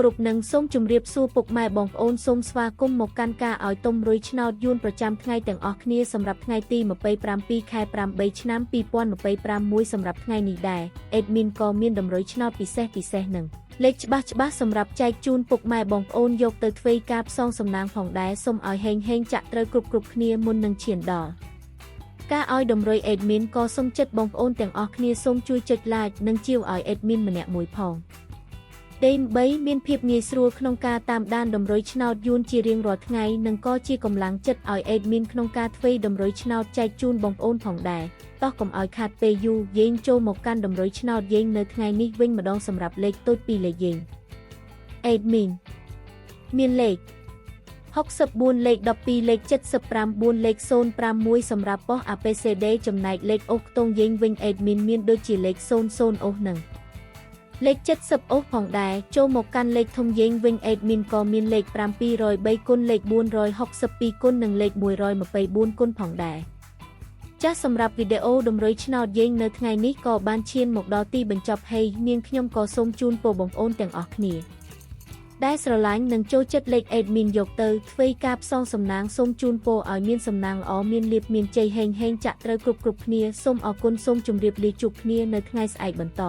គ្រប់នឹងសូមជម្រាបសួរពុកម៉ែបងប្អូនសូមស្វាគមន៍មកកាន់ការឲ្យទុំរុយឆ្នោតយួនប្រចាំថ្ងៃទាំងអស់គ្នាសម្រាប់ថ្ងៃទី27ខែ8ឆ្នាំ2025សម្រាប់ថ្ងៃនេះដែរអេដមីនក៏មានតម្រុយឆ្នោតពិសេសនឹងលេខច្បាស់សម្រាប់ចែកជូនពុកម៉ែបងប្អូនយកទៅធ្វើការផ្សងសំណាងផងដែរសូមឲ្យហេងចាក់ត្រូវគ្រប់គ្នាមុននឹងឈានដល់ការឲ្យតម្រុយអេដមីនក៏សូមចិត្តបងប្អូនទាំងអស់គ្នាសូមជួយចុច like និងជាវឲ្យអេដមីនម្នាក់មួយផងដើម្បីមានភាពងាយស្រួលក្នុងការតាមដានតម្រុយឆ្នោតយួនជារៀងរាល់ថ្ងៃនិងក៏ជាកម្លាំងចិត្តឲ្យអេដមីនក្នុងការធ្វើតម្រុយឆ្នោតចែកជូនបងប្អូនផងដែរតោះកុំឲ្យខាតពេលយូរយើងចូលមកកាន់តម្រុយឆ្នោតយើងនៅថ្ងៃនេះវិញម្ដងសម្រាប់លេខតូច2លេខយើងអេដមីនមានលេខ64លេខ12លេខ79លេខ051សម្រាប់ប៉ុស ABCD ចំណែកលេខអូសខ្ទង់យើងវិញអេដមីនមានដូចជាលេខ00អូសនឹងលេខ70អូសផងដែរចូលមកកាន់លេខធំយើងវិញអេដមីនក៏មានលេខ703គុណលេខ462គុណនិងលេខ124គុណផងដែរចាសសម្រាប់វីដេអូតម្រុយឆ្នោតយើងនៅថ្ងៃនេះក៏បានឈានមកដល់ទីបញ្ចប់ហើយនាងខ្ញុំក៏សូមជូនពរបងប្អូនទាំងអស់គ្នាដែលស្រឡាញ់និងចូលចិត្តលេខអេដមីនយកទៅធ្វើការផ្សងសំណាងសូមជូនពរឲ្យមានសំណាងល្អមានលាភមានជ័យហេងចាក់ត្រូវគ្រប់គ្នាសូមអរគុណសូមជម្រាបលាជួបគ្នានៅថ្ងៃស្អែកបន្ត